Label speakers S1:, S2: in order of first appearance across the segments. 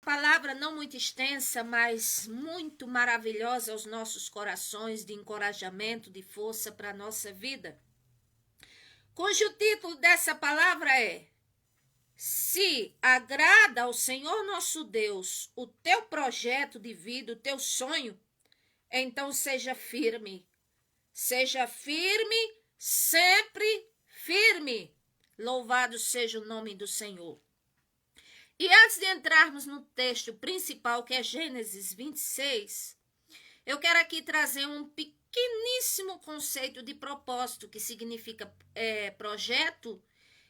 S1: Palavra não muito extensa, mas muito maravilhosa aos nossos corações, de encorajamento, de força para a nossa vida. Cujo título dessa palavra é: Se agrada ao Senhor nosso Deus o teu projeto de vida, o teu sonho, então seja firme. Seja firme, sempre firme. Louvado seja o nome do Senhor. E antes de entrarmos no texto principal, que é Gênesis 26, eu quero aqui trazer um pequeníssimo conceito de propósito, que significa projeto,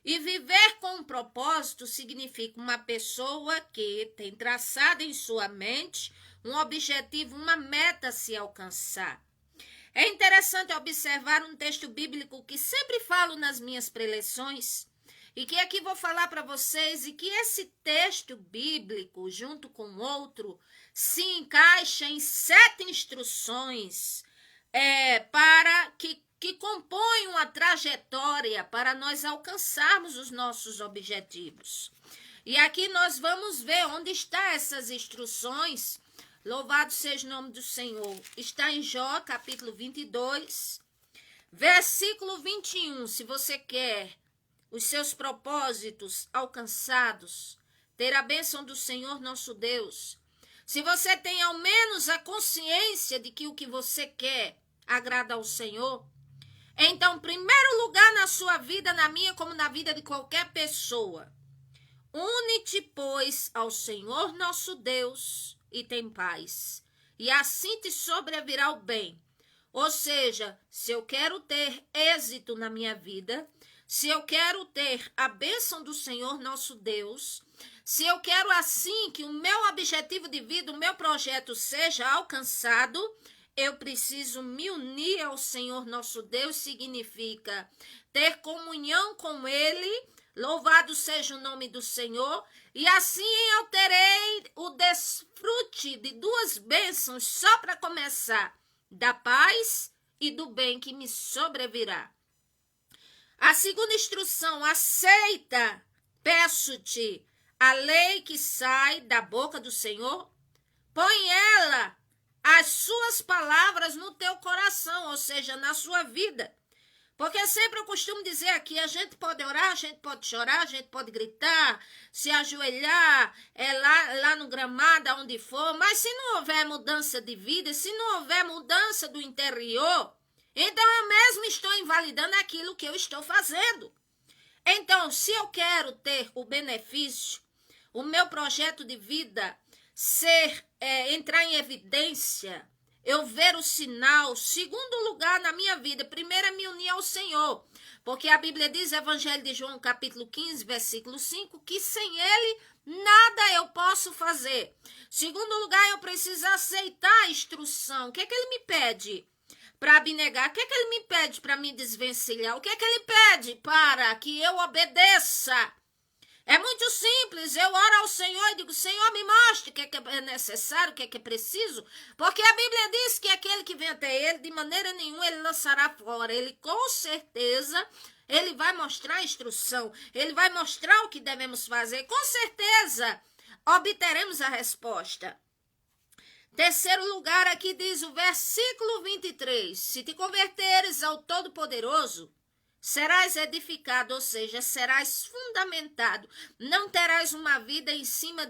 S1: e viver com um propósito significa uma pessoa que tem traçado em sua mente um objetivo, uma meta a se alcançar. É interessante observar um texto bíblico que sempre falo nas minhas preleções, e que aqui vou falar para vocês, e que esse texto bíblico, junto com outro, se encaixa em 7 instruções para que compõem uma trajetória para nós alcançarmos os nossos objetivos. E aqui nós vamos ver onde estão essas instruções. Louvado seja o nome do Senhor. Está em Jó, capítulo 22, versículo 21. Se você quer os seus propósitos alcançados, ter a bênção do Senhor nosso Deus, se você tem ao menos a consciência de que o que você quer agrada ao Senhor, então, em primeiro lugar na sua vida, na minha como na vida de qualquer pessoa, une-te, pois, ao Senhor nosso Deus e tem paz, e assim te sobrevirá o bem. Ou seja, se eu quero ter êxito na minha vida, se eu quero ter a bênção do Senhor nosso Deus, se eu quero assim que o meu objetivo de vida, o meu projeto seja alcançado, eu preciso me unir ao Senhor nosso Deus, significa ter comunhão com Ele, louvado seja o nome do Senhor, e assim eu terei o desfrute de 2 bênçãos, só para começar, da paz e do bem que me sobrevirá. A segunda instrução: aceita, peço-te, a lei que sai da boca do Senhor, põe ela, as suas palavras no teu coração, ou seja, na sua vida. Porque sempre eu costumo dizer aqui, a gente pode orar, a gente pode chorar, a gente pode gritar, se ajoelhar lá no gramado, onde for, mas se não houver mudança de vida, se não houver mudança do interior, então eu mesmo estou invalidando aquilo que eu estou fazendo. Então, se eu quero ter o benefício, o meu projeto de vida entrar em evidência, eu ver o sinal, segundo lugar na minha vida, primeiro é me unir ao Senhor, porque a Bíblia diz, Evangelho de João, capítulo 15, versículo 5, que sem Ele nada eu posso fazer. Segundo lugar, eu preciso aceitar a instrução. O que é que Ele me pede para abnegar? O que é que Ele me pede para me desvencilhar? O que é que Ele pede para que eu obedeça? É muito simples, eu oro ao Senhor e digo, Senhor, me mostre o que é necessário, o que é preciso, porque a Bíblia diz que aquele que vem até Ele, de maneira nenhuma Ele lançará fora. Ele com certeza, Ele vai mostrar a instrução, Ele vai mostrar o que devemos fazer, com certeza obteremos a resposta. Terceiro lugar, aqui diz o versículo 23, se te converteres ao Todo-Poderoso, serás edificado, ou seja, serás fundamentado. Não terás uma vida em cima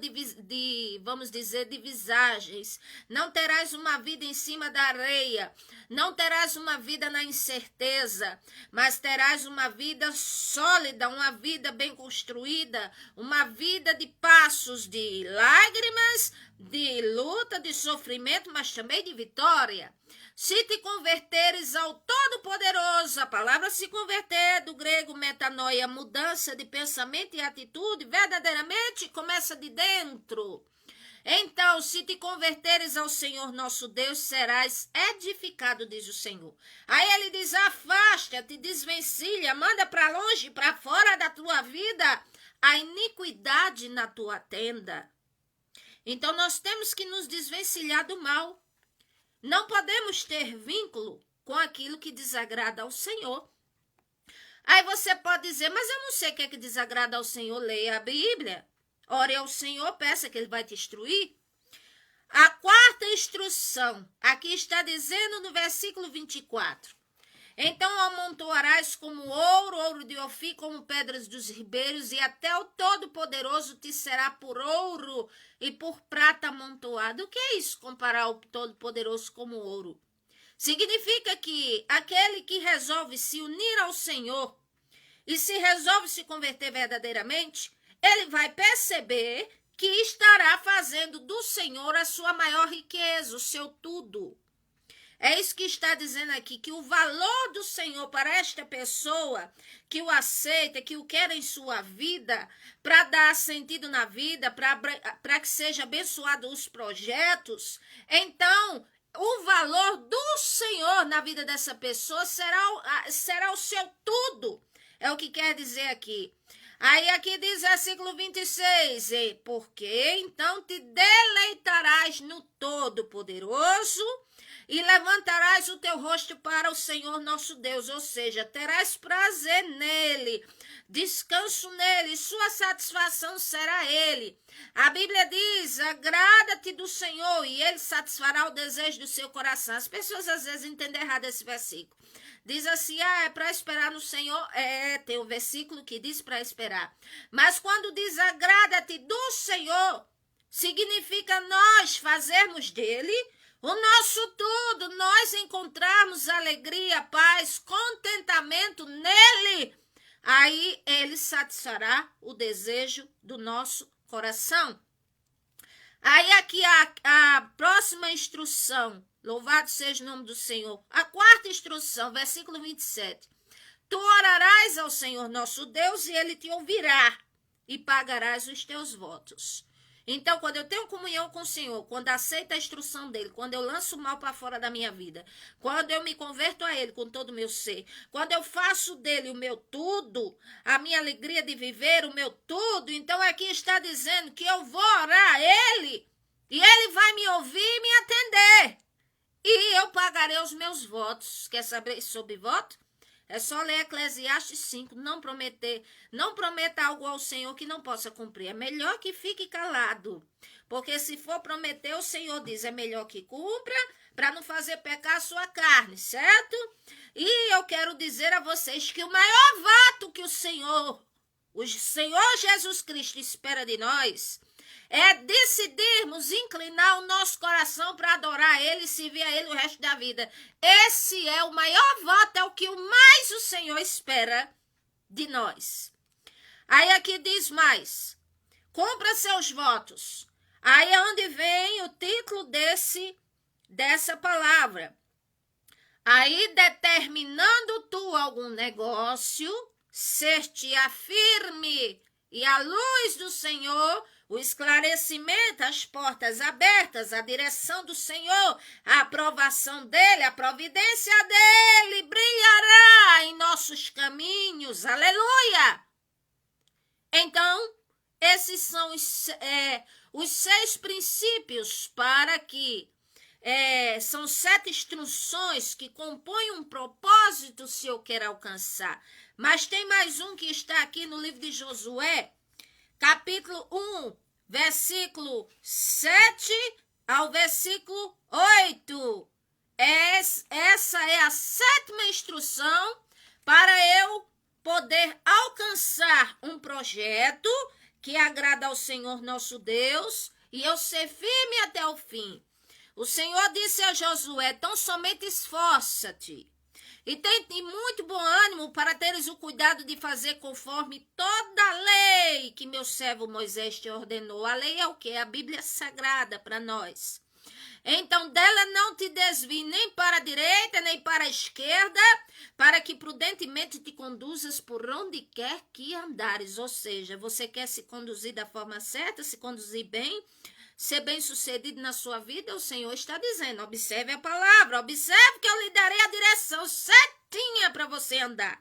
S1: vamos dizer, de visagens. Não terás uma vida em cima da areia. Não terás uma vida na incerteza. Mas terás uma vida sólida, uma vida bem construída. Uma vida de passos de lágrimas, de luta, de sofrimento, mas também de vitória. Se te converteres ao Todo-Poderoso, a palavra se converter, do grego metanoia, mudança de pensamento e atitude, verdadeiramente começa de dentro. Então, se te converteres ao Senhor nosso Deus, serás edificado, diz o Senhor. Aí ele diz, afasta-te, desvencilha, manda para longe, para fora da tua vida, a iniquidade na tua tenda. Então, nós temos que nos desvencilhar do mal. Não podemos ter vínculo com aquilo que desagrada ao Senhor. Aí você pode dizer, mas eu não sei o que é que desagrada ao Senhor, leia a Bíblia. ore ao Senhor, peça que ele vai te instruir. A quarta instrução, aqui está dizendo no versículo 24. Então amontoarás como ouro, ouro de Ofir, como pedras dos ribeiros, e até o Todo-Poderoso te será por ouro e por prata amontoado. O que é isso, comparar o Todo-Poderoso como ouro? Significa que aquele que resolve se unir ao Senhor e se resolve se converter verdadeiramente, ele vai perceber que estará fazendo do Senhor a sua maior riqueza, o seu tudo. É isso que está dizendo aqui, que o valor do Senhor para esta pessoa que o aceita, que o quer em sua vida, para dar sentido na vida, para que seja abençoado os projetos, então o valor do Senhor na vida dessa pessoa será o seu tudo. É o que quer dizer aqui. Aí aqui diz versículo 26, porque então te deleitarás no Todo-Poderoso e levantarás o teu rosto para o Senhor nosso Deus, ou seja, terás prazer nele, descanso nele, sua satisfação será ele. A Bíblia diz, agrada-te do Senhor e ele satisfará o desejo do seu coração. As pessoas às vezes entendem errado esse versículo. Diz assim, é para esperar no Senhor. Tem um versículo que diz para esperar. Mas quando diz agrada-te do Senhor, significa nós fazermos dele o nosso tudo, nós encontrarmos alegria, paz, contentamento nele. Aí ele satisfará o desejo do nosso coração. Aí aqui a próxima instrução, louvado seja o nome do Senhor. A quarta instrução, versículo 27. Tu orarás ao Senhor nosso Deus e ele te ouvirá e pagarás os teus votos. Então, quando eu tenho comunhão com o Senhor, quando aceito a instrução dele, quando eu lanço o mal para fora da minha vida, quando eu me converto a ele com todo o meu ser, quando eu faço dele o meu tudo, a minha alegria de viver, o meu tudo, então aqui está dizendo que eu vou orar a ele e ele vai me ouvir e me atender. E eu pagarei os meus votos. Quer saber sobre voto? É só ler Eclesiastes 5, não prometa algo ao Senhor que não possa cumprir. É melhor que fique calado, porque se for prometer, o Senhor diz, é melhor que cumpra, para não fazer pecar a sua carne, certo? E eu quero dizer a vocês que o maior voto que o Senhor Jesus Cristo espera de nós, é decidirmos inclinar o nosso coração para adorar Ele e servir a Ele o resto da vida. Esse é o maior voto, é o que mais o Senhor espera de nós. Aí aqui diz mais, cumpra seus votos. Aí é onde vem o título dessa palavra. Aí determinando tu algum negócio, ser-te-á firme e a luz do Senhor, o esclarecimento, as portas abertas, a direção do Senhor, a aprovação dele, a providência dele brilhará em nossos caminhos. Aleluia! Então, esses são os 6 princípios para que são 7 instruções que compõem um propósito se eu quero alcançar. Mas tem mais um que está aqui no livro de Josué, capítulo 1, versículo 7 ao versículo 8. Essa é a 7ª instrução para eu poder alcançar um projeto que agrada ao Senhor nosso Deus e eu ser firme até o fim. O Senhor disse a Josué, tão somente esforça-te e tem muito bom ânimo para teres o cuidado de fazer conforme toda a lei que meu servo Moisés te ordenou. A lei é o quê? A Bíblia Sagrada para nós. Então dela não te desvie nem para a direita, nem para a esquerda, para que prudentemente te conduzas por onde quer que andares. Ou seja, você quer se conduzir da forma certa, se conduzir bem, ser bem-sucedido na sua vida, o Senhor está dizendo, observe a palavra, observe que eu lhe darei a direção certinha para você andar.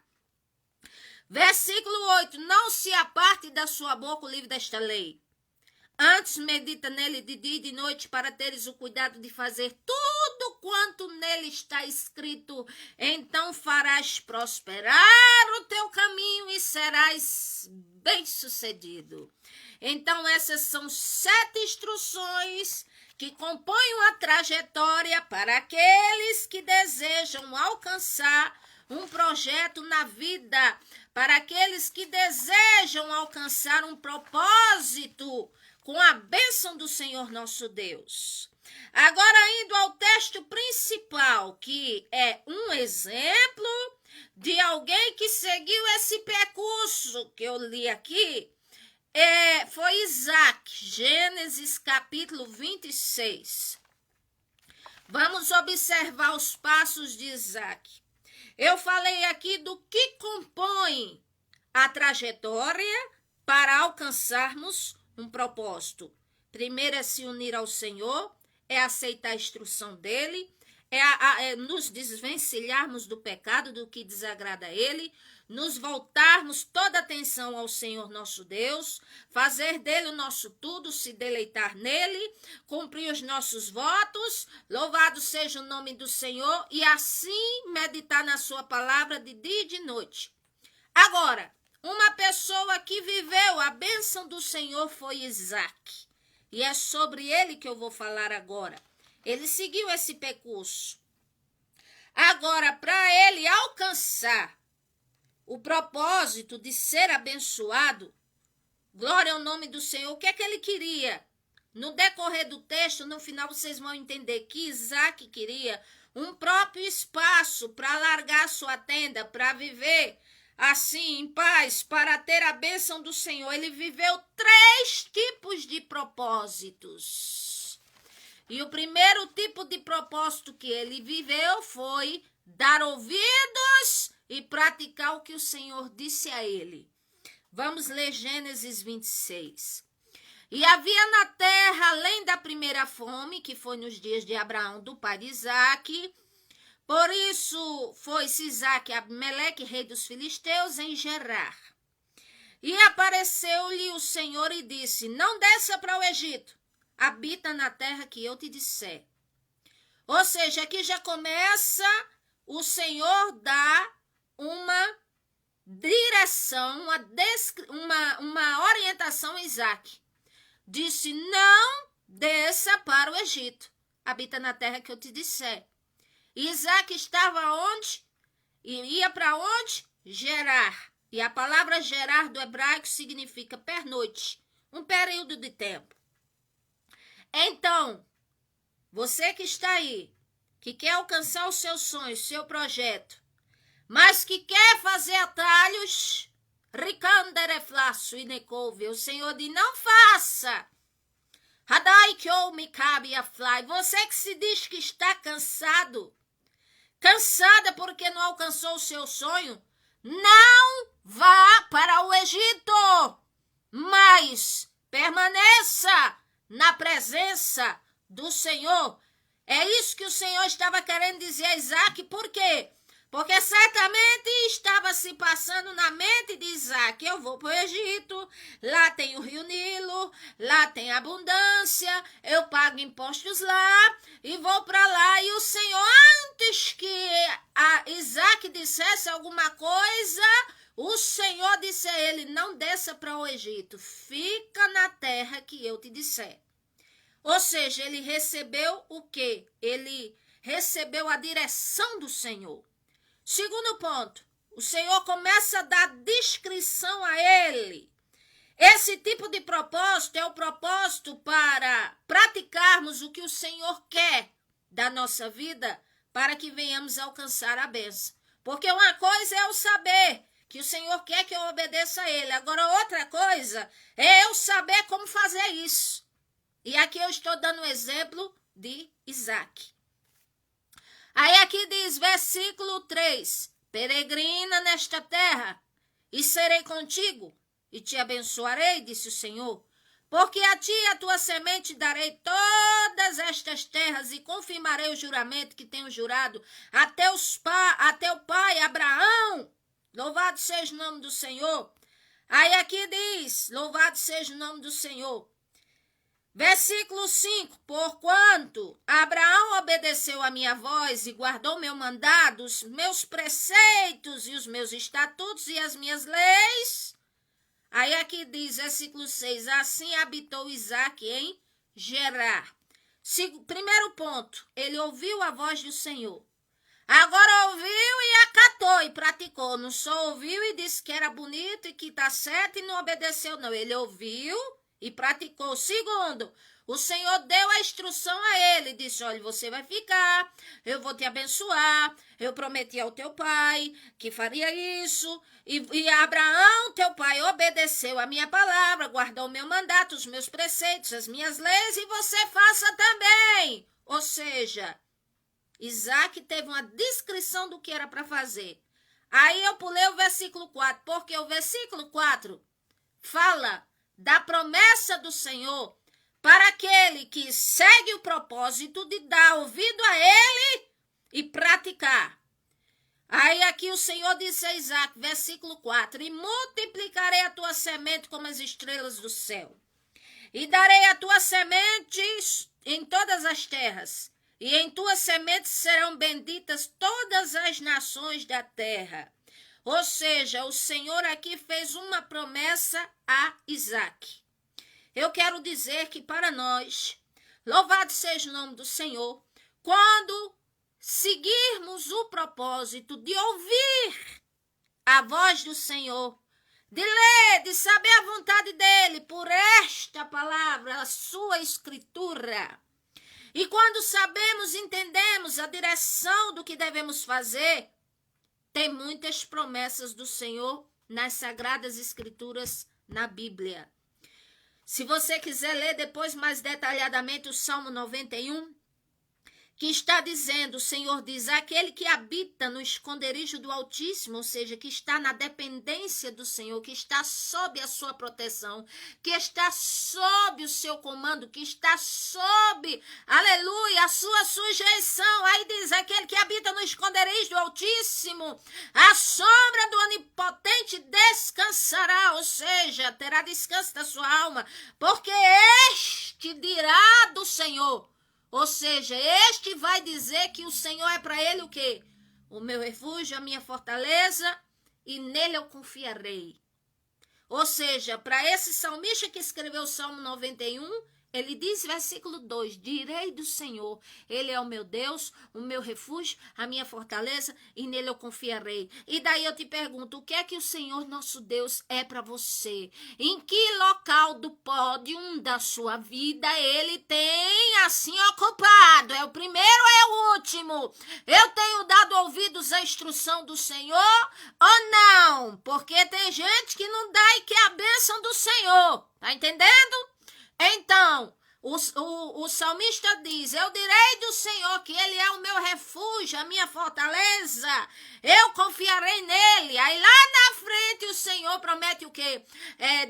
S1: Versículo 8, não se aparte da sua boca o livro desta lei. Antes medita nele de dia e de noite para teres o cuidado de fazer tudo quanto nele está escrito. Então farás prosperar o teu caminho e serás bem-sucedido. Então, essas são 7 instruções que compõem uma trajetória para aqueles que desejam alcançar um projeto na vida, para aqueles que desejam alcançar um propósito com a bênção do Senhor nosso Deus. Agora, indo ao texto principal, que é um exemplo de alguém que seguiu esse percurso que eu li aqui, foi Isaac, Gênesis capítulo 26. Vamos observar os passos de Isaac. Eu falei aqui do que compõe a trajetória para alcançarmos um propósito. Primeiro é se unir ao Senhor, é aceitar a instrução dele, é nos desvencilharmos do pecado, do que desagrada a ele, nos voltarmos toda a atenção ao Senhor nosso Deus, fazer dele o nosso tudo, se deleitar nele, cumprir os nossos votos, louvado seja o nome do Senhor, e assim meditar na sua palavra de dia e de noite. Agora, uma pessoa que viveu a bênção do Senhor foi Isaac, e é sobre ele que eu vou falar agora. Ele seguiu esse percurso. Agora, para ele alcançar o propósito de ser abençoado, glória ao nome do Senhor, o que é que ele queria? No decorrer do texto, no final vocês vão entender que Isaac queria um próprio espaço para largar sua tenda, para viver assim em paz, para ter a bênção do Senhor. Ele viveu 3 tipos de propósitos. E o primeiro tipo de propósito que ele viveu foi dar ouvidos e praticar o que o Senhor disse a ele. Vamos ler Gênesis 26. E havia na terra, além da primeira fome, que foi nos dias de Abraão, do pai de Isaque, por isso foi-se Isaque a Abimeleque, rei dos filisteus, em Gerar. E apareceu-lhe o Senhor e disse, não desça para o Egito, habita na terra que eu te disser. Ou seja, aqui já começa o Senhor dar uma direção, uma orientação a Isaac. Disse, não desça para o Egito, habita na terra que eu te disser. E Isaac estava onde? E ia para onde? Gerar. E a palavra gerar do hebraico significa pernoite, um período de tempo. Então, você que está aí, que quer alcançar os seus sonhos, seu projeto, mas que quer fazer atalhos, o Senhor diz, não faça. Você que se diz que está cansada porque não alcançou o seu sonho, não vá para o Egito, mas permaneça na presença do Senhor. É isso que o Senhor estava querendo dizer a Isaac. Por quê? Porque certamente estava se passando na mente de Isaac, eu vou para o Egito, lá tem o rio Nilo, lá tem abundância, eu pago impostos lá e vou para lá. E o Senhor, antes que Isaac dissesse alguma coisa, o Senhor disse a ele, não desça para o Egito, fica na terra que eu te disser. Ou seja, ele recebeu o quê? Ele recebeu a direção do Senhor. Segundo ponto, o Senhor começa a dar descrição a ele. Esse tipo de propósito é o propósito para praticarmos o que o Senhor quer da nossa vida para que venhamos alcançar a bênção. Porque uma coisa é eu saber que o Senhor quer que eu obedeça a Ele. Agora, outra coisa é eu saber como fazer isso. E aqui eu estou dando um exemplo de Isaac. Aí aqui diz, versículo 3, peregrina nesta terra, e serei contigo, e te abençoarei, disse o Senhor, porque a ti e a tua semente darei todas estas terras, e confirmarei o juramento que tenho jurado a teu pai Abraão. Louvado seja o nome do Senhor. Aí aqui diz, louvado seja o nome do Senhor. Versículo 5, porquanto Abraão obedeceu a minha voz e guardou meu mandado, os meus preceitos e os meus estatutos e as minhas leis, Aí aqui diz, versículo 6, assim habitou Isaque em Gerar. Primeiro ponto, ele ouviu a voz do Senhor. Agora ouviu e acatou e praticou. Não só ouviu e disse que era bonito e que está certo e não obedeceu, não. Ele ouviu e praticou. Segundo, o Senhor deu a instrução a ele. Disse, olha, você vai ficar, eu vou te abençoar. Eu prometi ao teu pai que faria isso. E Abraão, teu pai, obedeceu a minha palavra, guardou o meu mandato, os meus preceitos, as minhas leis, e você faça também. Ou seja, Isaque teve uma descrição do que era para fazer. Aí eu pulei o versículo 4, porque o versículo 4 fala da promessa do Senhor para aquele que segue o propósito de dar ouvido a ele e praticar. Aí aqui o Senhor disse a Isaque, versículo 4, e multiplicarei a tua semente como as estrelas do céu, e darei a tua semente em todas as terras, e em tua semente serão benditas todas as nações da terra. Ou seja, o Senhor aqui fez uma promessa a Isaque. Eu quero dizer que para nós, louvado seja o nome do Senhor, quando seguirmos o propósito de ouvir a voz do Senhor, de ler, de saber a vontade dele por esta palavra, a sua escritura. E quando sabemos, entendemos a direção do que devemos fazer, tem muitas promessas do Senhor nas Sagradas Escrituras, na Bíblia. Se você quiser ler depois mais detalhadamente o Salmo 91, que está dizendo, o Senhor diz, aquele que habita no esconderijo do Altíssimo, ou seja, que está na dependência do Senhor, que está sob a sua proteção, que está sob o seu comando, que está sob, aleluia, a sua sujeição. Aí diz, aquele que habita no esconderijo do Altíssimo, a sombra do Onipotente descansará, ou seja, terá descanso da sua alma, porque este dirá do Senhor. Ou seja, este vai dizer que o Senhor é para ele o quê? O meu refúgio, a minha fortaleza, e nele eu confiarei. Ou seja, para esse salmista que escreveu o Salmo 91, ele diz, versículo 2, direi do Senhor, ele é o meu Deus, o meu refúgio, a minha fortaleza, e nele eu confiarei. E daí eu te pergunto, o que é que o Senhor nosso Deus é para você? Em que local do pódio da sua vida ele tem assim ocupado? É o primeiro ou é o último? Eu tenho dado ouvidos à instrução do Senhor ou não? Porque tem gente que não dá e quer a bênção do Senhor, tá entendendo? Então, o salmista diz, eu direi do Senhor que ele é o meu refúgio, a minha fortaleza, eu confiarei nele. Aí lá na frente o Senhor promete o quê?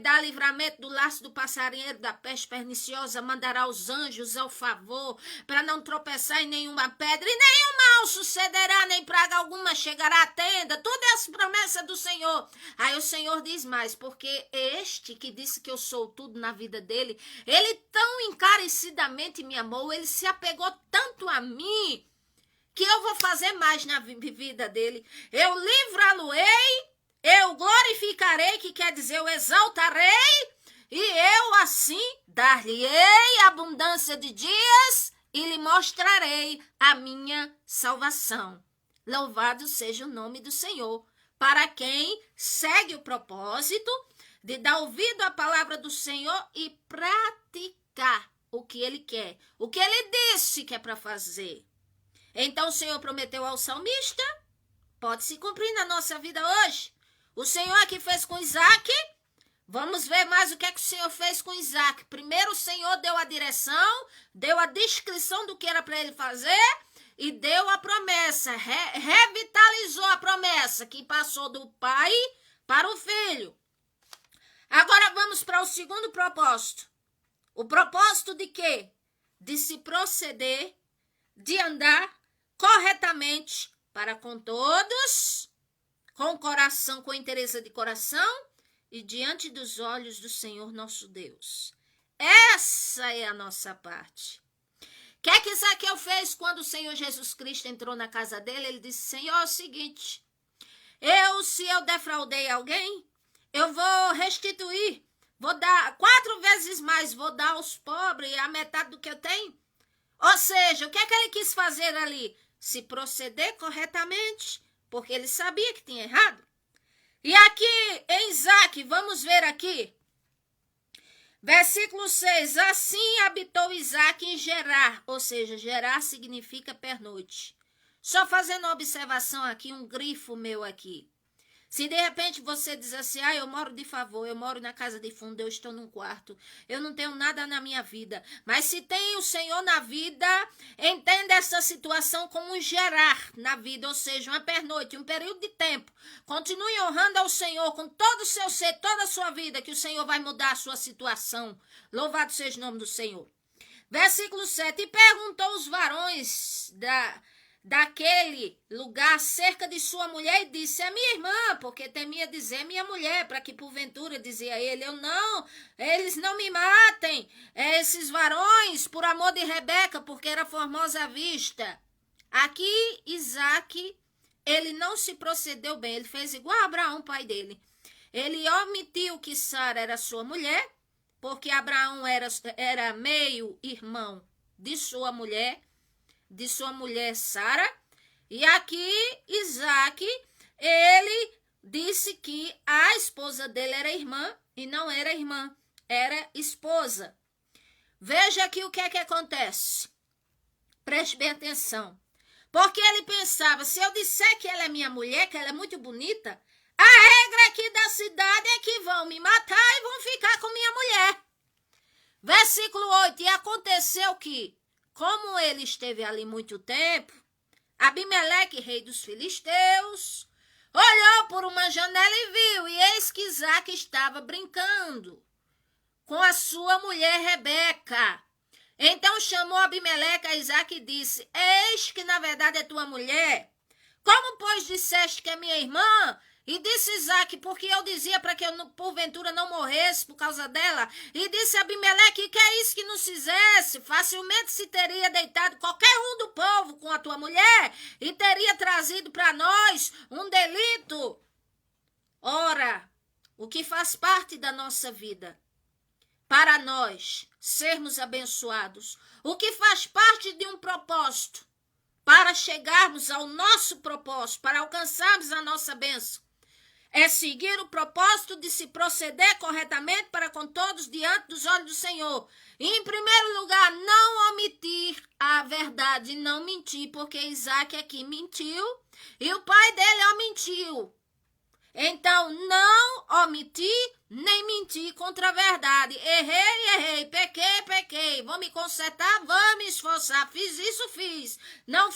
S1: Dar livramento do laço do passarinheiro, da peste perniciosa, mandará os anjos ao favor, para não tropeçar em nenhuma pedra, e nenhum mal sucederá, nem praga alguma chegará à tenda. Tudo é as promessas do Senhor. Aí o Senhor diz mais, porque este que disse que eu sou tudo na vida dele, ele tão encarecidamente me amou, ele se apegou tanto a mim, que eu vou fazer mais na vida dele. Eu livrá-lo-ei, eu glorificarei, que quer dizer eu exaltarei, e eu assim dar-lhe-ei abundância de dias, e lhe mostrarei a minha salvação. Louvado seja o nome do Senhor, para quem segue o propósito de dar ouvido à palavra do Senhor e praticar o que ele quer, o que ele disse que é para fazer. Então o Senhor prometeu ao salmista, pode se cumprir na nossa vida hoje. O Senhor aqui fez com Isaque, vamos ver mais o que é que o Senhor fez com Isaque. Primeiro o Senhor deu a direção, deu a descrição do que era para ele fazer e deu a promessa, revitalizou a promessa que passou do pai para o filho. Agora vamos para o segundo propósito. O propósito de quê? De se proceder, de andar corretamente para com todos, com coração, com interesse de coração e diante dos olhos do Senhor nosso Deus. Essa é a nossa parte. O que é que Zaqueu fez quando o Senhor Jesus Cristo entrou na casa dele? Ele disse, Senhor, é o seguinte, se eu defraudei alguém, eu vou restituir, vou dar 4 vezes mais, vou dar aos pobres a metade do que eu tenho. Ou seja, o que é que ele quis fazer ali? Se proceder corretamente, porque ele sabia que tinha errado. E aqui em Isaac, vamos ver aqui, versículo 6, assim habitou Isaac em Gerar, ou seja, Gerar significa pernoite. Só fazendo uma observação aqui, um grifo meu aqui. Se de repente você diz assim, eu moro de favor, eu moro na casa de fundo, eu estou num quarto, eu não tenho nada na minha vida. Mas se tem o Senhor na vida, entenda essa situação como um gerar na vida, ou seja, uma pernoite, um período de tempo. Continue honrando ao Senhor com todo o seu ser, toda a sua vida, que o Senhor vai mudar a sua situação. Louvado seja o nome do Senhor. Versículo 7, e perguntou os varões daquele lugar acerca de sua mulher e disse, é minha irmã, porque temia dizer minha mulher, para que porventura, dizia ele, eles não me matem, esses varões, por amor de Rebeca, porque era formosa à vista. Aqui, Isaac, ele não se procedeu bem, ele fez igual a Abraão, pai dele. Ele omitiu que Sara era sua mulher, porque Abraão era meio irmão de sua mulher Sara, e aqui Isaac, ele disse que a esposa dele era irmã, e não era irmã, era esposa. Veja aqui o que é que acontece, preste bem atenção, porque ele pensava, se eu disser que ela é minha mulher, que ela é muito bonita, a regra aqui da cidade é que vão me matar e vão ficar com minha mulher. Versículo 8, e aconteceu que, como ele esteve ali muito tempo, Abimeleque, rei dos filisteus, olhou por uma janela e viu, e eis que Isaac estava brincando com a sua mulher Rebeca. Então chamou Abimeleque a Isaac e disse, eis que na verdade é tua mulher. Como, pois, disseste que é minha irmã? E disse Isaac, porque eu dizia para que eu porventura não morresse por causa dela. E disse Abimeleque, que é isso que nos fizesse? Facilmente se teria deitado qualquer um do povo com a tua mulher e teria trazido para nós um delito. Ora, o que faz parte da nossa vida, para nós sermos abençoados, o que faz parte de um propósito, para chegarmos ao nosso propósito, para alcançarmos a nossa bênção, é seguir o propósito de se proceder corretamente para com todos diante dos olhos do Senhor. E, em primeiro lugar, não omitir a verdade, não mentir, porque Isaac aqui mentiu e o pai dele omitiu. Então, não omitir nem mentir contra a verdade. Errei, pequei, vou me consertar, vou me esforçar, fiz isso, fiz. Não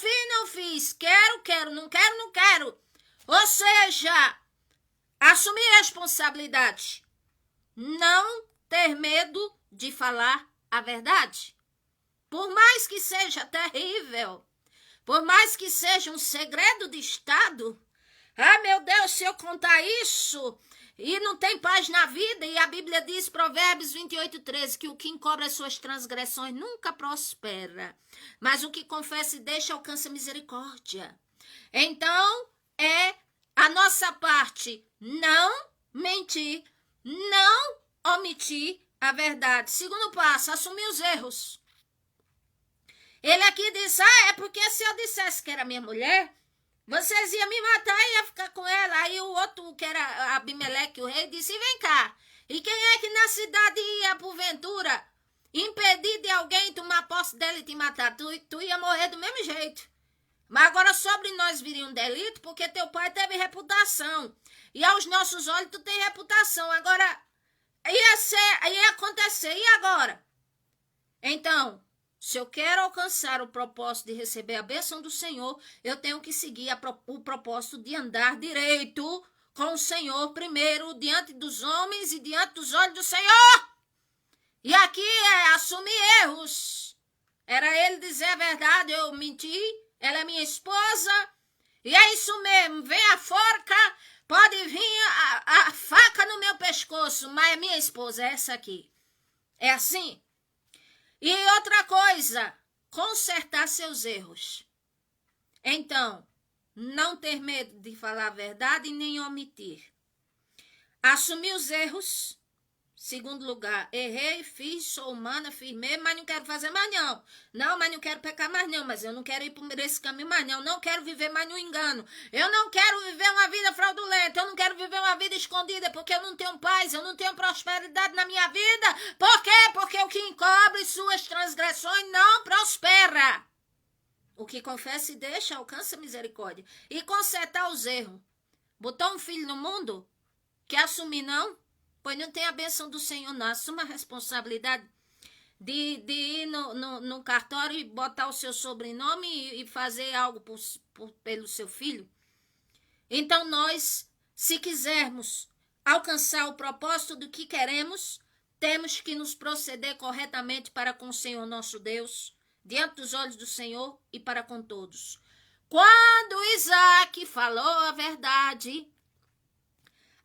S1: fiz, quero, não quero. Ou seja, assumir responsabilidade. Não ter medo de falar a verdade. Por mais que seja terrível, por mais que seja um segredo de Estado, meu Deus, se eu contar isso e não tem paz na vida, e a Bíblia diz, Provérbios 28:13, que o que encobre as suas transgressões nunca prospera, mas o que confessa e deixa alcança misericórdia. Então, é a nossa parte não mentir, não omitir a verdade. Segundo passo, assumir os erros. Ele aqui diz, é porque se eu dissesse que era minha mulher, vocês iam me matar e ia ficar com ela. Aí o outro, que era Abimeleque, o rei, disse, vem cá. E quem é que na cidade ia, porventura, impedir de alguém tomar posse dela e te matar? Tu ia morrer do mesmo jeito. Mas agora sobre nós viria um delito, porque teu pai teve reputação. E aos nossos olhos tu tem reputação. Agora, ia acontecer. E agora? Então, se eu quero alcançar o propósito de receber a bênção do Senhor, eu tenho que seguir o propósito de andar direito com o Senhor primeiro, diante dos homens e diante dos olhos do Senhor. E aqui é assumir erros. Era ele dizer a verdade, eu menti, ela é minha esposa, e é isso mesmo, vem a forca, pode vir a faca no meu pescoço, mas é minha esposa, é essa aqui. É assim? E outra coisa, consertar seus erros. Então, não ter medo de falar a verdade e nem omitir. Assumi os erros. Segundo lugar, errei, fiz, sou humana, fiz mesmo, mas não quero fazer mais não. Não, mas não quero pecar mais não, mas eu não quero ir por esse caminho mais não. Não quero viver mais no engano. Eu não quero viver uma vida fraudulenta. Eu não quero viver uma vida escondida, porque eu não tenho paz, eu não tenho prosperidade na minha vida. Por quê? Porque o que encobre suas transgressões não prospera. O que confessa e deixa alcança misericórdia. E consertar os erros. Botou um filho no mundo? Quer assumir não? Pois não tem a bênção do Senhor, não. Assuma a responsabilidade de ir no cartório e botar o seu sobrenome e fazer algo pelo seu filho. Então nós, se quisermos alcançar o propósito do que queremos, temos que nos proceder corretamente para com o Senhor nosso Deus, diante dos olhos do Senhor e para com todos. Quando Isaac falou a verdade,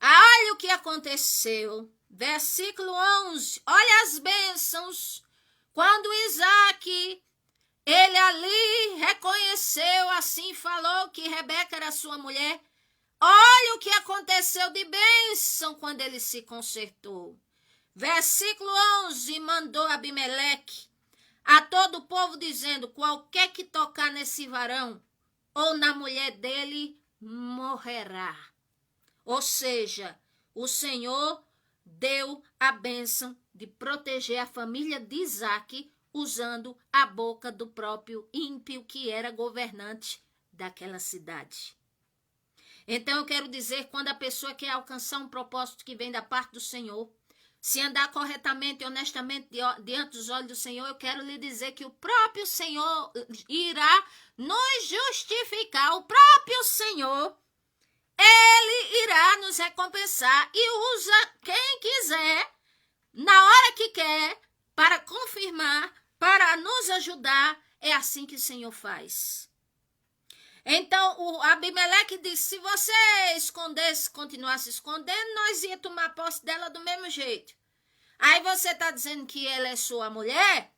S1: olha o que aconteceu. Versículo 11. Olha as bênçãos. Quando Isaac, ele ali reconheceu, assim falou que Rebeca era sua mulher. Olha o que aconteceu de bênção quando ele se consertou. Versículo 11. Mandou Abimeleque a todo o povo dizendo: qualquer que tocar nesse varão ou na mulher dele morrerá. Ou seja, o Senhor deu a bênção de proteger a família de Isaac usando a boca do próprio ímpio que era governante daquela cidade. Então eu quero dizer, quando a pessoa quer alcançar um propósito que vem da parte do Senhor, se andar corretamente e honestamente diante dos olhos do Senhor, eu quero lhe dizer que o próprio Senhor irá nos justificar, o próprio Senhor, Ele irá nos recompensar e usa quem quiser, na hora que quer, para confirmar, para nos ajudar. É assim que o Senhor faz. Então, o Abimeleque disse: se você escondesse, continuasse escondendo, nós ia tomar posse dela do mesmo jeito. Aí você está dizendo que ela é sua mulher?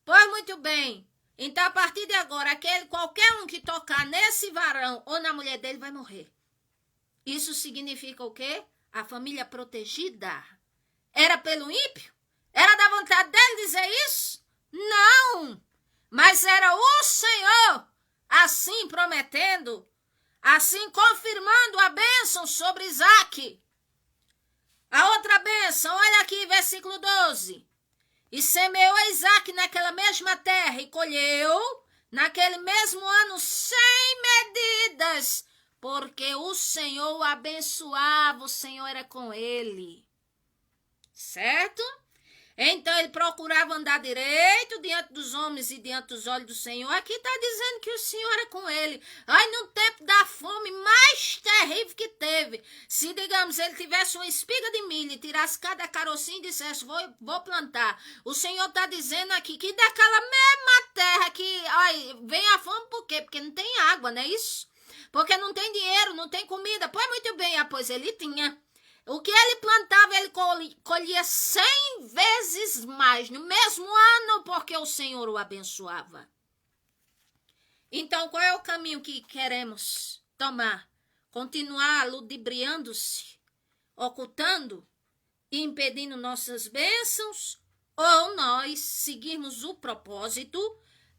S1: Pois muito bem. Então, a partir de agora, qualquer um que tocar nesse varão ou na mulher dele vai morrer. Isso significa o quê? A família protegida. Era pelo ímpio? Era da vontade dele dizer isso? Não! Mas era o Senhor assim prometendo, assim confirmando a bênção sobre Isaac. A outra bênção, olha aqui, versículo 12. E semeou Isaac naquela mesma terra e colheu naquele mesmo ano 100 medidas, porque o Senhor o abençoava, o Senhor era com ele. Certo? Então ele procurava andar direito diante dos homens e diante dos olhos do Senhor. Aqui está dizendo que o Senhor era com ele. Aí no tempo da fome mais terrível que teve, se digamos ele tivesse uma espiga de milho e tirasse cada carocinho e dissesse: vou plantar. O Senhor está dizendo aqui que daquela mesma terra que vem a fome, por quê? Porque não tem água, não é isso? Porque não tem dinheiro, não tem comida. Pois muito bem, pois ele tinha. O que ele plantava, ele colhia 100 vezes mais no mesmo ano, porque o Senhor o abençoava. Então, qual é o caminho que queremos tomar? Continuar ludibriando-se, ocultando e impedindo nossas bênçãos? Ou nós seguirmos o propósito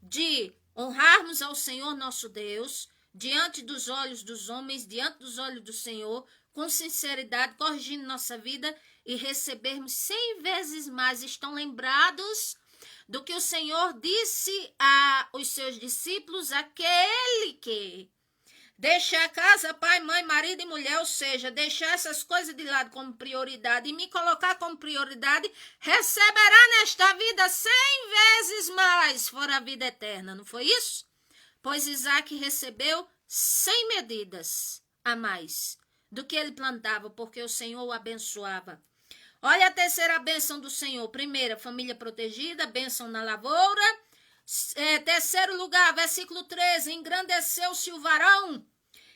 S1: de honrarmos ao Senhor nosso Deus, diante dos olhos dos homens, diante dos olhos do Senhor, com sinceridade, corrigindo nossa vida e recebermos 100 vezes mais. Estão lembrados do que o Senhor disse aos seus discípulos? Aquele que deixar casa, pai, mãe, marido e mulher, ou seja, deixar essas coisas de lado como prioridade e me colocar como prioridade, receberá nesta vida 100 vezes mais, fora a vida eterna. Não foi isso? Pois Isaac recebeu 100 medidas a mais do que ele plantava, porque o Senhor o abençoava. Olha a terceira bênção do Senhor. Primeira, família protegida, bênção na lavoura. Terceiro lugar, versículo 13, engrandeceu-se o varão,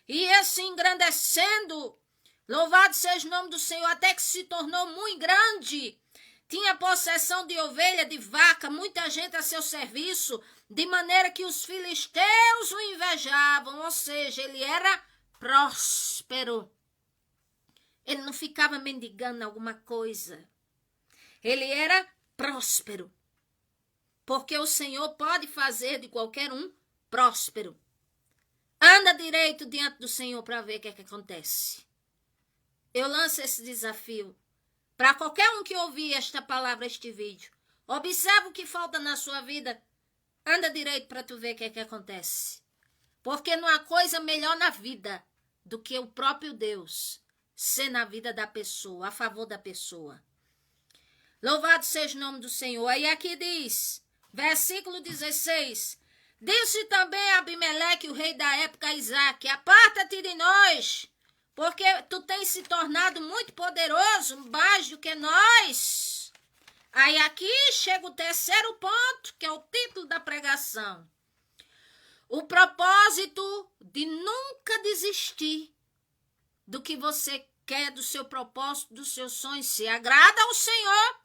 S1: e esse engrandecendo, louvado seja o nome do Senhor, até que se tornou muito grande. Tinha possessão de ovelha, de vaca, muita gente a seu serviço, de maneira que os filisteus o invejavam, ou seja, ele era próspero. Ele não ficava mendigando alguma coisa. Ele era próspero. Porque o Senhor pode fazer de qualquer um próspero. Anda direito diante do Senhor para ver o que é que acontece. Eu lanço esse desafio para qualquer um que ouvir esta palavra, este vídeo. Observa o que falta na sua vida. Anda direito para tu ver o que é que acontece. Porque não há coisa melhor na vida do que o próprio Deus ser na vida da pessoa, a favor da pessoa. Louvado seja o nome do Senhor. Aí aqui diz, versículo 16. Disse também Abimeleque, o rei da época, a Isaque: aparta-te de nós, porque tu tens se tornado muito poderoso, mais do que nós. Aí aqui chega o terceiro ponto, que é o título da pregação. O propósito de nunca desistir do que você quer, do seu propósito, dos seus sonhos, se agrada ao Senhor.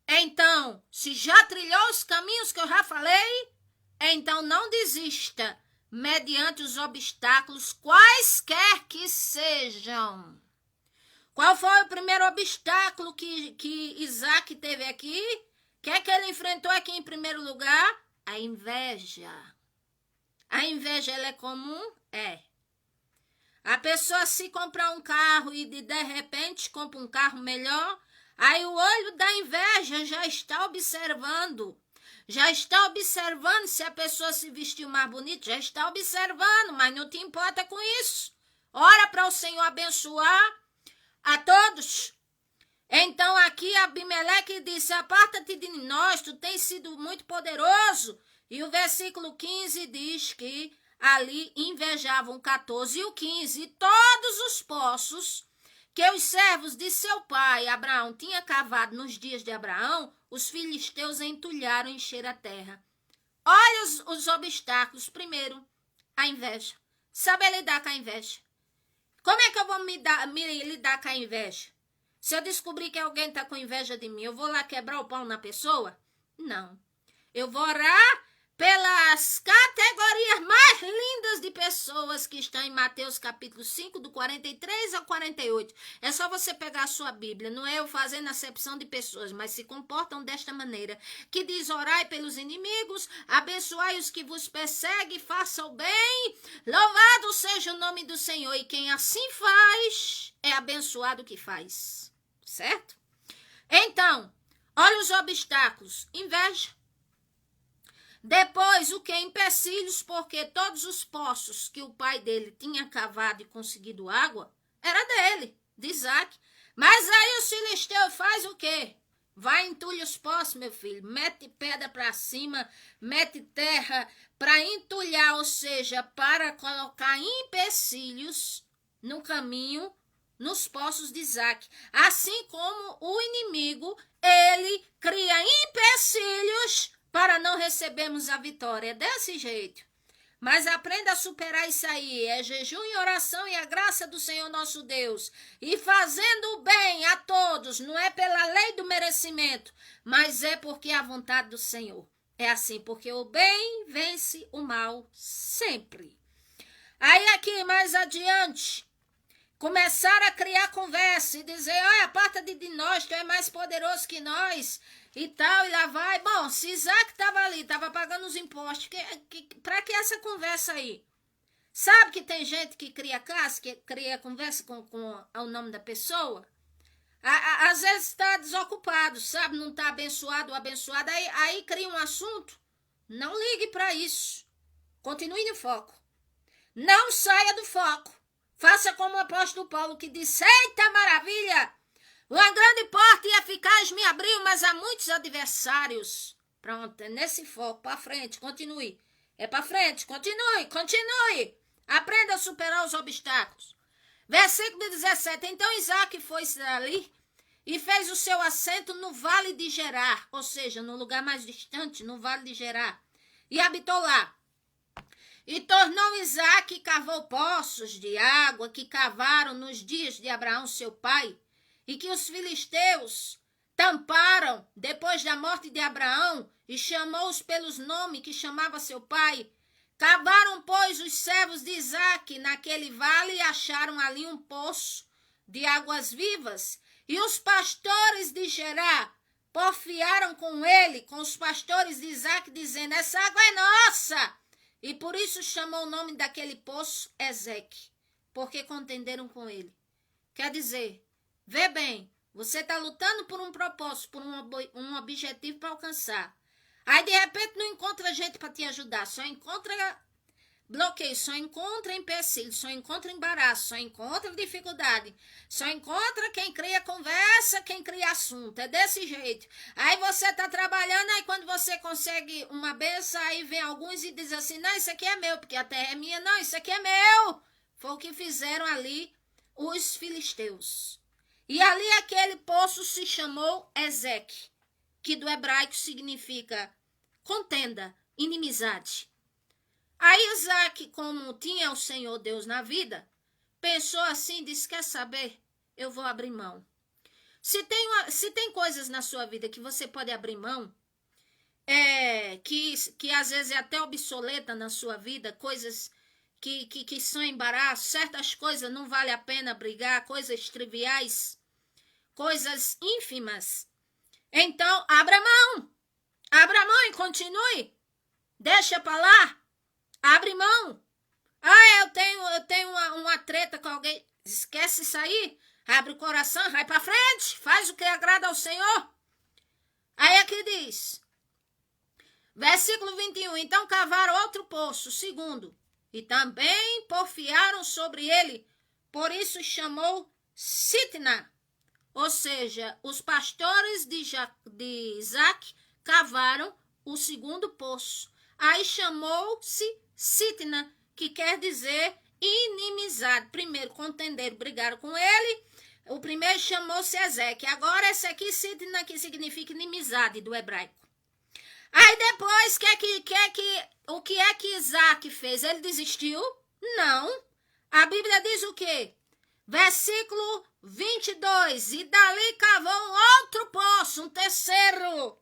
S1: Então, se já trilhou os caminhos que eu já falei, então não desista, mediante os obstáculos, quaisquer que sejam. Qual foi o primeiro obstáculo que Isaque teve aqui? O que é que ele enfrentou aqui em primeiro lugar? A inveja. A inveja, ela é comum? É. A pessoa se comprar um carro e de repente compra um carro melhor, aí o olho da inveja já está observando. Já está observando se a pessoa se vestiu mais bonito, já está observando, mas não te importa com isso. Ora para o Senhor abençoar a todos. Então aqui Abimeleque disse: aparta-te de nós, tu tens sido muito poderoso. E o versículo 15 diz que ali invejavam 14 e o 15. E todos os poços que os servos de seu pai Abraão tinha cavado nos dias de Abraão, os filisteus entulharam e encheram a terra. Olha os obstáculos. Primeiro, a inveja. Saber lidar com a inveja. Como é que eu vou me lidar com a inveja? Se eu descobrir que alguém está com inveja de mim, eu vou lá quebrar o pau na pessoa? Não. Eu vou orar pelas categorias mais lindas de pessoas que estão em Mateus capítulo 5, do 43 ao 48. É só você pegar a sua Bíblia, não é eu fazendo acepção de pessoas, mas se comportam desta maneira, que diz: orai pelos inimigos, abençoai os que vos perseguem, faça o bem, louvado seja o nome do Senhor. E quem assim faz, é abençoado que faz, certo? Então, olha os obstáculos: inveja. Depois, o que? Empecilhos, porque todos os poços que o pai dele tinha cavado e conseguido água, era dele, de Isaque. Mas aí o filisteu faz o quê? Vai, entulha os poços, meu filho, mete pedra para cima, mete terra para entulhar, ou seja, para colocar empecilhos no caminho, nos poços de Isaque. Assim como o inimigo, ele cria empecilhos para não recebermos a vitória. É desse jeito. Mas aprenda a superar isso aí. É jejum e oração e a graça do Senhor nosso Deus. E fazendo o bem a todos. Não é pela lei do merecimento, mas é porque é a vontade do Senhor. É assim, porque o bem vence o mal sempre. Aí aqui mais adiante, começaram a criar conversa e dizer: olha, aparta-te de nós, tu é mais poderoso que nós. E tal, e lá vai. Bom, se Isaque estava ali, estava pagando os impostos, para que essa conversa aí? Sabe que tem gente que cria caso, que cria conversa com o nome da pessoa? Às vezes está desocupado, sabe? Não está abençoado ou abençoada. Aí cria um assunto. Não ligue para isso. Continue no foco. Não saia do foco. Faça como o apóstolo Paulo, que disse: eita maravilha! Uma grande porta e eficaz me abriu, mas há muitos adversários. Pronto, é nesse foco, para frente, continue. É para frente, continue. Aprenda a superar os obstáculos. Versículo 17. Então Isaque foi dali e fez o seu assento no vale de Gerar, ou seja, no lugar mais distante, no vale de Gerar, e habitou lá. E tornou Isaque e cavou poços de água que cavaram nos dias de Abraão, seu pai, e que os filisteus tamparam depois da morte de Abraão, e chamou-os pelos nomes que chamava seu pai. Cavaram, pois, os servos de Isaque naquele vale e acharam ali um poço de águas vivas, e os pastores de Gerá porfiaram com ele, com os pastores de Isaac, dizendo, essa água é nossa. E por isso chamou o nome daquele poço Ezeque, porque contenderam com ele. Quer dizer, vê bem, você está lutando por um propósito, por um objetivo para alcançar. Aí, de repente, não encontra gente para te ajudar, só encontra bloqueio, só encontra empecilho, só encontra embaraço, só encontra dificuldade, só encontra quem cria conversa, quem cria assunto, é desse jeito. Aí você está trabalhando, aí quando você consegue uma benção, aí vem alguns e diz assim, não, isso aqui é meu, porque a terra é minha, não, isso aqui é meu. Foi o que fizeram ali os filisteus. E ali aquele poço se chamou Ezeque, que do hebraico significa contenda, inimizade. Aí Isaac, como tinha o Senhor Deus na vida, pensou assim, disse, quer saber? Eu vou abrir mão. Se tem coisas na sua vida que você pode abrir mão, que às vezes é até obsoleta na sua vida, coisas que são embaraço, certas coisas não vale a pena brigar, coisas triviais, coisas ínfimas. Então, abra mão e continue. Deixa para lá. Abre mão. Eu tenho uma treta com alguém. Esquece isso aí. Abre o coração, vai para frente. Faz o que agrada ao Senhor. Aí aqui diz. Versículo 21. Então cavaram outro poço, segundo. E também porfiaram sobre ele. Por isso chamou Sitna. Ou seja, os pastores de Isaac cavaram o segundo poço. Aí chamou-se Sitna, que quer dizer inimizade. Primeiro contenderam, brigaram com ele. O primeiro chamou-se Ezeque. Agora esse aqui, Sitna, que significa inimizade do hebraico. Aí depois, o que é que Isaac fez? Ele desistiu? Não. A Bíblia diz o quê? Versículo 22. E dali cavou um outro poço, um terceiro.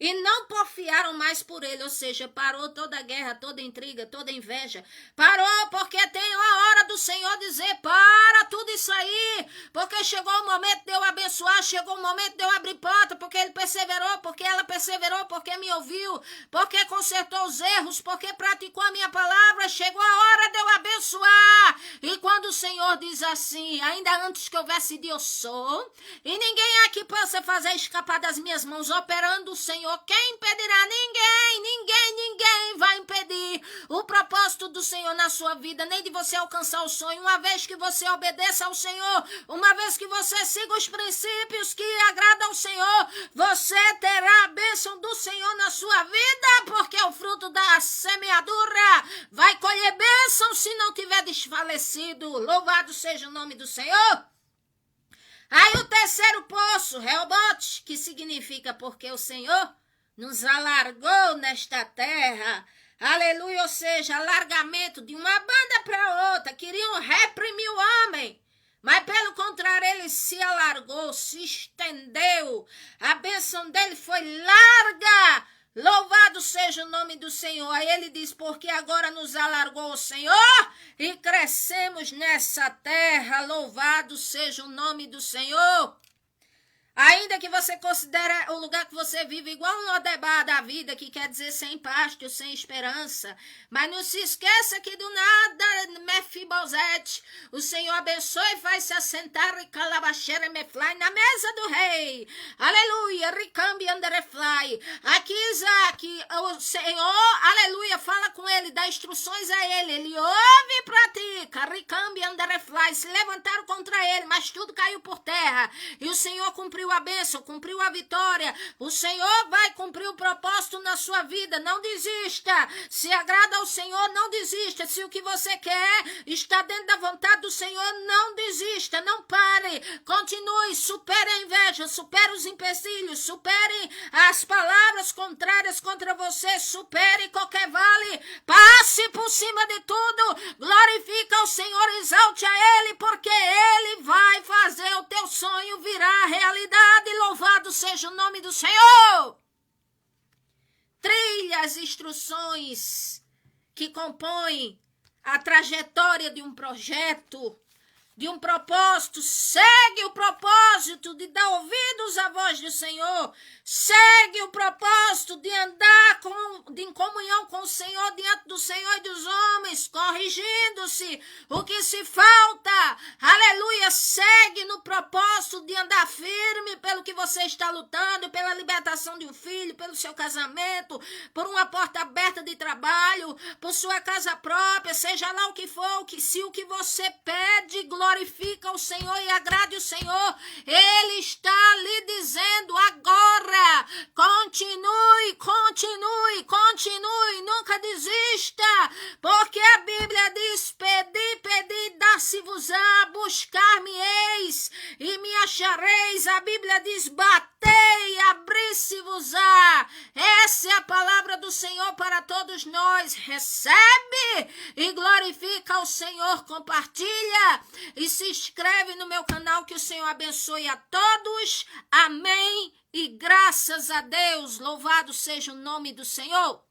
S1: E não porfiaram mais por ele, ou seja, parou toda a guerra, toda a intriga, toda a inveja. Parou porque tem a hora do Senhor dizer, para tudo isso aí, porque chegou o momento de eu abençoar, chegou o momento de eu abrir porta, porque ele perseverou, porque ela perseverou, porque me ouviu, porque consertou os erros, porque praticou a minha palavra, chegou a hora de eu abençoar. E quando o Senhor diz assim, ainda antes que houvesse de eu sou, e ninguém aqui possa fazer escapar das minhas mãos, operando o Senhor, quem impedirá? Ninguém vai impedir o propósito do Senhor na sua vida, nem de você alcançar o sonho. Uma vez que você obedeça ao Senhor, uma vez que você siga os princípios que agradam ao Senhor, você terá a bênção do Senhor na sua vida, porque o fruto da semeadura vai colher bênção se não tiver desfalecido. Louvado seja o nome do Senhor. Aí o terceiro poço, Reobote, que significa porque o Senhor nos alargou nesta terra. Aleluia, ou seja, alargamento de uma banda para outra. Queriam reprimir o homem, mas pelo contrário, ele se alargou, se estendeu. A bênção dele foi larga. Louvado seja o nome do Senhor. Aí ele diz, porque agora nos alargou o Senhor e crescemos nessa terra. Louvado seja o nome do Senhor. Ainda que você considere o lugar que você vive igual um Lodebar da vida, que quer dizer sem pasto, sem esperança. Mas não se esqueça que do nada, Mefibosete, o Senhor abençoe e faz se assentar na mesa do rei. Aleluia, Ricambi Anderefly. Aqui Isaac, o Senhor, aleluia, fala com ele, dá instruções a ele. Ele ouve e pratica. Ricambi Anderefly. Se levantaram contra ele, mas tudo caiu por terra. E o Senhor cumpriu a bênção, cumpriu a vitória. O Senhor vai cumprir o propósito na sua vida. Não desista. Se agrada ao Senhor, não desista. Se o que você quer está dentro da vontade do Senhor, não desista, não pare. Continue, supere a inveja, supere os empecilhos, supere as palavras contrárias contra você, supere qualquer vale, passe por cima de tudo, glorifica ao Senhor, exalte a Ele, porque Ele vai fazer o teu sonho virar realidade. Louvado seja o nome do Senhor. Trilha as instruções que compõem a trajetória de um projeto, de um propósito, segue o propósito de dar ouvidos à voz do Senhor, segue o propósito de andar em comunhão com o Senhor, diante do Senhor e dos homens, corrigindo-se o que se falta, aleluia, segue no propósito de andar firme pelo que você está lutando, pela libertação de um filho, pelo seu casamento, por uma porta aberta de trabalho, por sua casa própria, seja lá o que for, se o que você pede glorifica o Senhor e agrade o Senhor, Ele está lhe dizendo agora, continue, continue, continue, nunca desista, porque a Bíblia diz, pedi, pedi, dar-se-vos-á, buscar-me-eis e me achareis, a Bíblia diz, batei, abri-se-vos-á. Essa é a palavra do Senhor para todos nós. Recebe e glorifica o Senhor, compartilha e se inscreve no meu canal, que o Senhor abençoe a todos. Amém e graças a Deus, louvado seja o nome do Senhor.